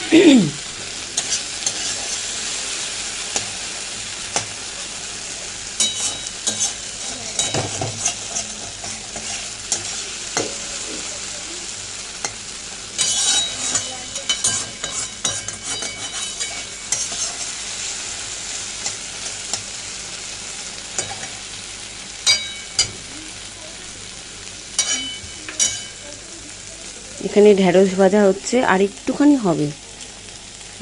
এখানে ঢেঁড়স ভাজা হচ্ছে, আর একটুখানি হবে,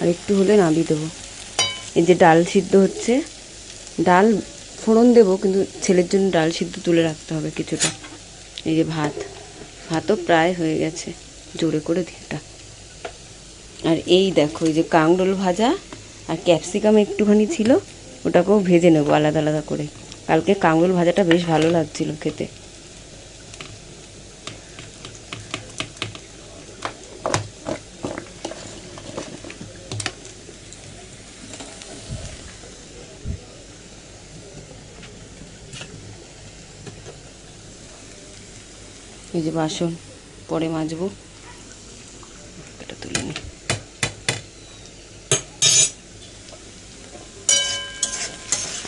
আর একটু হলে নামিয়ে দেবো। এই যে ডাল সিদ্ধ হচ্ছে, ডাল ফোড়ন দেবো, কিন্তু ছেলের জন্য ডাল সিদ্ধ তুলে রাখতে হবে কিছুটা। এই যে ভাতও প্রায় হয়ে গেছে, জোরে করে দিটা। আর এই দেখো, এই যে কাঁকরোল ভাজা আর ক্যাপসিকাম একটুখানি ছিল, ওটাকেও ভেজে নেবো আলাদা আলাদা করে। কালকে কাঁকরোল ভাজাটা বেশ ভালো লাগছিল খেতে। এই যে বাসন পরে মাজবো, এটা তুলে নিই।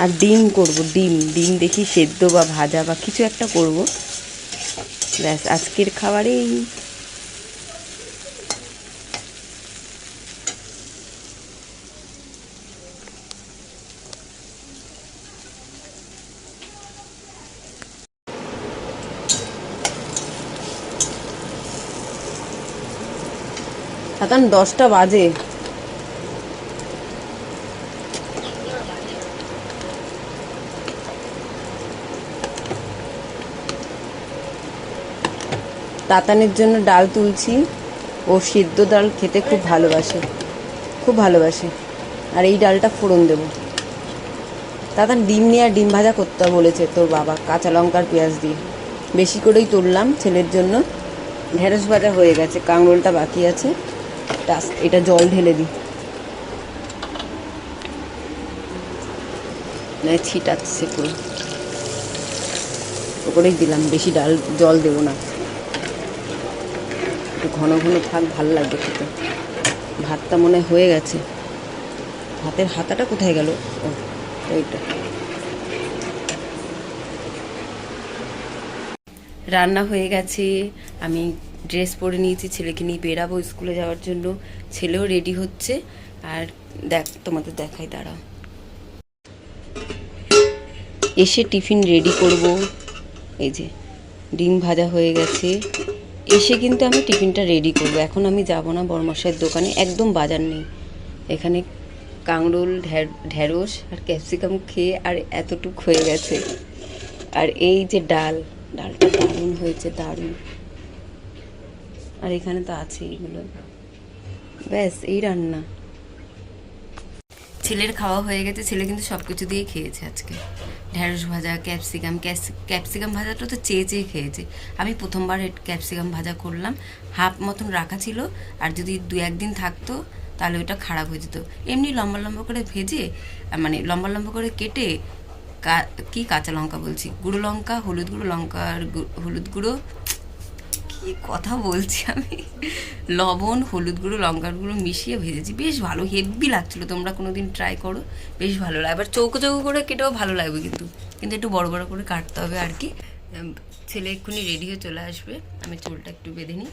আর ডিম করবো, ডিম দেখি সেদ্ধ বা ভাজা বা কিছু একটা করব। ব্যাস, আজকের খাবারেই। এখন 10টা বাজে। তাতানের জন্য ডাল তুলছি, ও সিদ্ধ ডাল খেতে খুব ভালোবাসে। আর এই ডালটা ফোড়ন দেবো। তাতান ডিম নিয়ে আর ডিম ভাজা করতে বলেছে তোর বাবা, কাঁচা লঙ্কার পেঁয়াজ দিয়ে। বেশি করেই তুললাম ছেলের জন্য। ঢেঁড়স ভাজা হয়ে গেছে, কাঁকরোলটা বাকি আছে। এটা জল ঢেলে দিই, না ছিটাচ্ছে পুরো। ওপরেই দিলাম, বেশি জল দেবো না, একটু ঘন ঘন থাক, ভালো লাগবে খেতে। ভাতটা মনে হয়ে গেছে। ভাতের হাতাটা কোথায় গেল? ও, ওইটা। রান্না হয়ে গেছে, আমি ড্রেস পরে নিয়েছি, ছেলেকে নিয়ে বেরাবো স্কুলে যাওয়ার জন্য। ছেলেও রেডি হচ্ছে। আর তোমাদের দেখাই, দাঁড়াও। এসে টিফিন রেডি করব। এই যে ডিম ভাজা হয়ে গেছে, এসে কিন্তু আমি টিফিনটা রেডি করব। এখন আমি যাব না বড়মশাইয়ের দোকানে, একদম বাজার নেই এখানে। কাঁকরোল, ঢেঁড়স আর ক্যাপসিকাম খেয়ে আর এতটুক হয়ে গেছে। আর এই যে ডালটা দারুণ হয়েছে, দারুণ। আর এখানে তো আছে এইগুলো। ব্যাস, এই রান্না। ছেলের খাওয়া হয়ে গেছে, ছেলে কিন্তু সব কিছু দিয়ে খেয়েছে আজকে। ঢেঁড়স ভাজা, ক্যাপসিকাম ভাজাটা তো চেয়ে খেয়েছে। আমি প্রথমবার ক্যাপসিকাম ভাজা করলাম, হাফ মতন রাখা ছিল। আর যদি 2-1 দিন থাকতো তাহলে ওটা খারাপ হয়ে যেত। এমনি লম্বা লম্বা করে ভেজে, মানে লম্বা লম্বা করে কেটে, কি কাঁচা লঙ্কা বলছি, গুঁড়ো লঙ্কা, হলুদ গুঁড়ো, হলুদ গুঁড়ো, কি কথা বলছি আমি, লবণ, হলুদ গুঁড়ো, লঙ্কার গুঁড়ো মিশিয়ে ভেজেছি। বেশ ভালো, হেভি লাগছিলো। তোমরা কোনোদিন ট্রাই করো, বেশ ভালো লাগে। আবার চৌকো চৌকো করে কেটেও ভালো লাগবে, কিন্তু একটু বড় বড় করে কাটতে হবে আর কি। ছেলে এক্ষুনি রেডি হয়ে চলে আসবে, আমি চুলটা একটু বেঁধে নিই।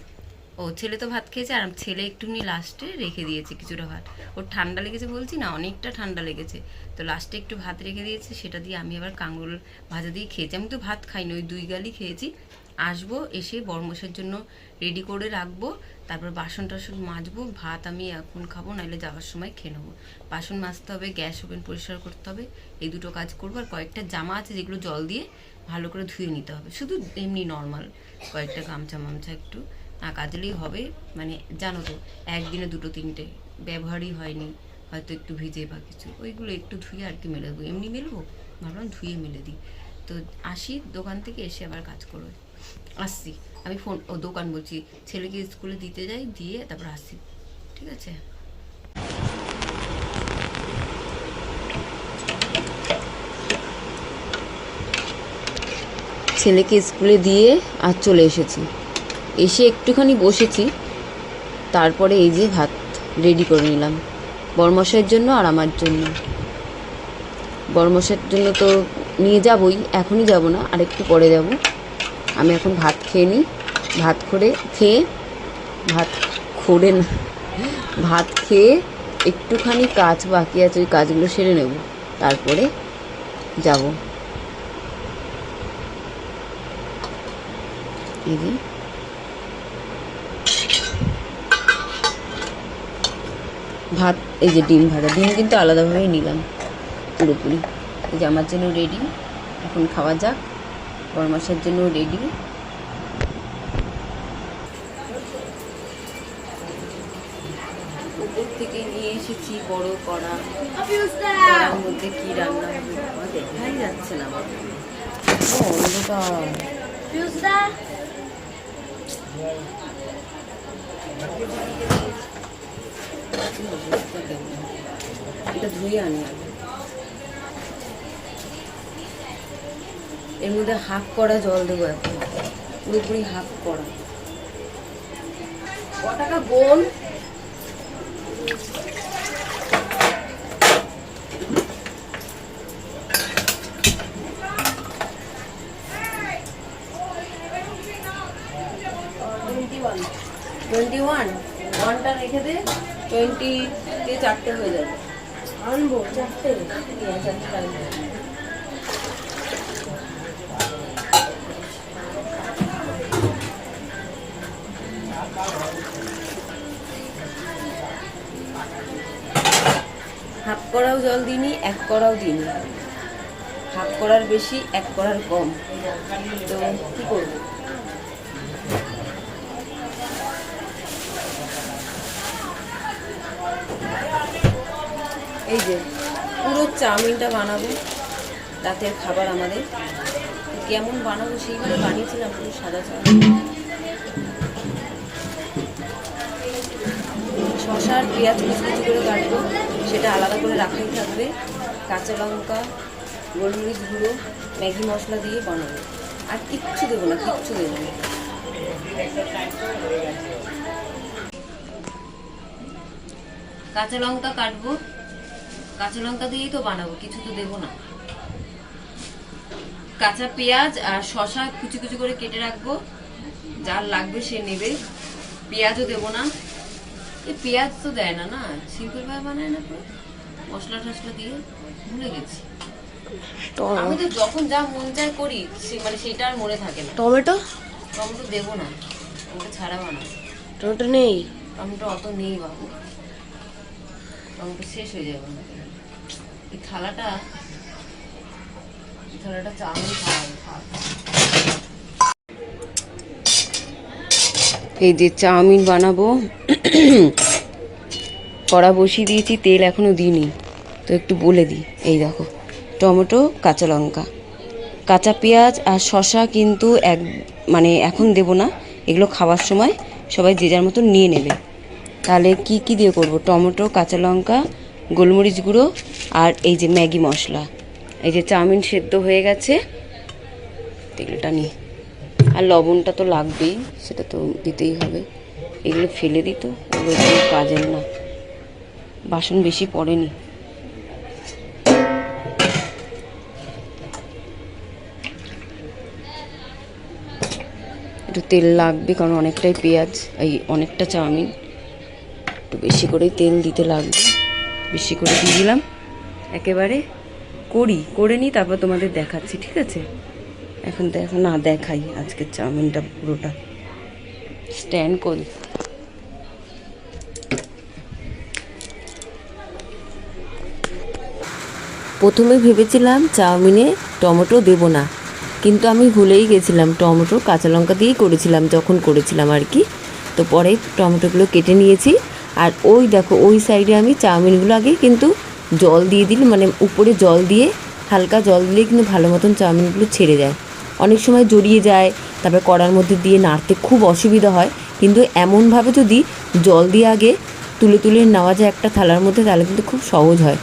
ও, ছেলে তো ভাত খেয়েছে, আর ছেলে একটুখানি লাস্টে রেখে দিয়েছে কিছুটা ভাত। ওর ঠান্ডা লেগেছে বলছি না, অনেকটা ঠান্ডা লেগেছে, তো লাস্টে একটু ভাত রেখে দিয়েছে। সেটা দিয়ে আমি আবার কাঁকরোল ভাজা দিয়ে খেয়েছি। আমি তো ভাত খাইনি, ওই 2 গালি খেয়েছি। আসবো, এসে বড়মশাইয়ের জন্য রেডি করে রাখবো, তারপর বাসন টাসন মাজবো। ভাত আমি এখন খাবো, নাহলে যাওয়ার সময় খেয়ে নেবো। বাসন মাজতে হবে, গ্যাস ওভেন পরিষ্কার করতে হবে, এই দুটো কাজ করবো। আর কয়েকটা জামা আছে যেগুলো জল দিয়ে ভালো করে ধুয়ে নিতে হবে, শুধু এমনি নর্মাল কয়েকটা গামছা মামছা একটু না কাজলেই হবে। মানে জানো তো, একদিনে 2-3টে ব্যবহারই হয়নি, হয়তো একটু ভিজে বা কিছু, ওইগুলো একটু ধুয়ে আর কি মেলে দেবো। এমনি মেলবো, ভাবলাম ধুয়ে মেলে দিই। তো আসি দোকান থেকে, এসে আবার কাজ করবো। আসছি আমি, দোকান বলছি, ছেলেকে স্কুলে দিতে যাই, দিয়ে তারপর আসছি, ঠিক আছে? ছেলেকে স্কুলে দিয়ে আর চলে এসেছি, এসে একটুখানি বসেছি। তারপরে এই যে ভাত রেডি করে নিলাম বড়মশাইয়ের জন্য আর আমার জন্য। বড়মশাইয়ের জন্য তো নিয়ে যাবই, এখনই যাব না, আর একটু পরে যাব। আমি এখন ভাত খেয়ে নিই, ভাত খেয়ে একটুখানি কাজ বাকি আছে, ওই কাজগুলো সেরে নেব, তারপরে যাব। এই যে ভাত, এই যে ডিম ভাজা, ডিম কিন্তু আলাদাভাবেই নিলাম পুরোপুরি। এই যে আমার জন্য রেডি, এখন খাওয়া যাক। বড়মশাইয়ের জন্য রেডি। উপর থেকে নিয়ে এসেছি বড় কড়া, কড়ার মধ্যে কি রান্না হবে দেখাই যাচ্ছে না আমার। এটা ধুয়ে আনি আগে। এর মধ্যে হাফ কড়া জল দেবো এখন, পুরোপুরি হাফ কড়া। ক টাকা গোল? টোয়েন্টি ওয়ানটা রেখে দে, 20-তে 4টে হয়ে যাবে। আনবো 4টে, হাফ কড়াও জল দিইনি, 1 কড়াও দিইনি। হাফ কড়ার বেশি, 1 কড়ার কম, তো কি করবো? এই যে পুরো চাউমিনটা বানাবো, রাতের খাবার আমাদের। কেমন বানাবো সেইভাবে বানিয়েছিলাম, পুরো সাদা চাউমিন। শসা আর পেঁয়াজ কুচি কুচি করে কাটবো, সেটা আলাদা করে রাখাই থাকবে। কাঁচা লঙ্কা, গোলমরিচ গুঁড়ো, ম্যাগি মশলা দিয়ে বানাবো। আর কিচ্ছু দেবো না, কিচ্ছু দেবো না। কাঁচা লঙ্কা কাটবো, কাঁচা লঙ্কা দিয়েই তো বানাবো, কিছু তো দেবো না। কাঁচা পেঁয়াজ আর শসা কুচি কুচি করে কেটে রাখবো, যার লাগবে সে নেবে। পেঁয়াজও দেবো না, এই পেঁয়াজ তো দেয় না, না সিম্পল ভাবে বানায় না, তো মশলা টসলা দিয়ে ভুলে গেছি। আমি তো যখন যা মন চায় করি, মানে সেটা আর মনে থাকে না। টমেটো দেবো না, টমেটো ছাড়া বানাবো। টমেটো নেই, টমেটো অত নেই বাবু, টমেটো শেষ হয়ে যাবে। এই থালাটা চাউমিন খাওয়াবে। এই যে চাউমিন বানাবো, কড়া বসিয়ে দিয়েছি, তেল এখনো দিইনি, তো একটু বলে দিই। এই দেখো, টমেটো, কাঁচা লঙ্কা, কাঁচা পেঁয়াজ আর শসা কিন্তু মানে এখন দেব না, এগুলো খাওয়ার সময় সবাই যে যার মতো নিয়ে নেবে। তাহলে কি কি দিয়ে করব? টমেটো, কাঁচা লঙ্কা, গোলমরিচ গুঁড়ো আর এই যে ম্যাগি মশলা। এই যে চাউমিন সেদ্ধ হয়ে গেছে, তেলটা নিয়ে, আর লবণটা তো লাগবেই, সেটা তো দিতেই হবে। এগুলো ফেলে দিত, ওগুলো কাজের না, বাসন বেশি পড়েনি। একটু তেল লাগবে, কারণ অনেকটাই পেঁয়াজ, অনেকটা চাউমিন, একটু বেশি করেই তেল দিতে লাগবে। বেশি করে দিয়ে দিলাম, একেবারে করে নিই, তারপর তোমাদের দেখাচ্ছি, ঠিক আছে? এখন দেখো না, দেখাই আজকের চাউমিনটা পুরোটা। স্ট্যান্ড করি। প্রথমে ভেবেছিলাম চাউমিনে টমেটো দেব না, কিন্তু আমি ভুলেই গেছিলাম, টমেটো কাঁচা লঙ্কা দিয়েই করেছিলাম যখন করেছিলাম আর কি। তো পরে টমেটোগুলো কেটে নিয়েছি, আর ওই দেখো ওই সাইডে আমি চাউমিনগুলো আগে কিন্তু জল দিয়ে দিলে, মানে উপরে জল দিয়ে, হালকা জল দিলে কিন্তু ভালো মতন চাউমিনগুলো ছেড়ে যায়। অনেক সময় জড়িয়ে যায়, তারপরে কড়ার মধ্যে দিয়ে নাড়তে খুব অসুবিধা হয়, কিন্তু এমনভাবে যদি জল দিয়ে আগে তুলে তুলে নেওয়া যায় একটা থালার মধ্যে, তাহলে কিন্তু খুব সহজ হয়।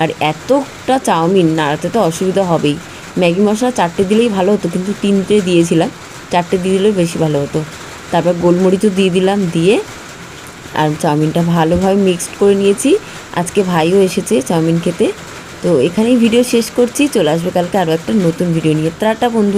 আর এতটা চাউমিন নাড়াতে তো অসুবিধা হবেই। ম্যাগি মশলা 4টে দিলেই ভালো হতো, কিন্তু 3টে দিয়েছিলাম, 4টে দিয়ে দিলেও বেশি ভালো হতো। তারপর গোলমরিচও দিয়ে দিলাম, দিয়ে আর চাউমিনটা ভালোভাবে মিক্সড করে নিয়েছি। আজকে ভাইও এসেছে চাউমিন খেতে। তো এখানেই ভিডিও শেষ করছি, চলে আসবে কালকে আরও একটা নতুন ভিডিও নিয়ে। টাটা বন্ধুরা।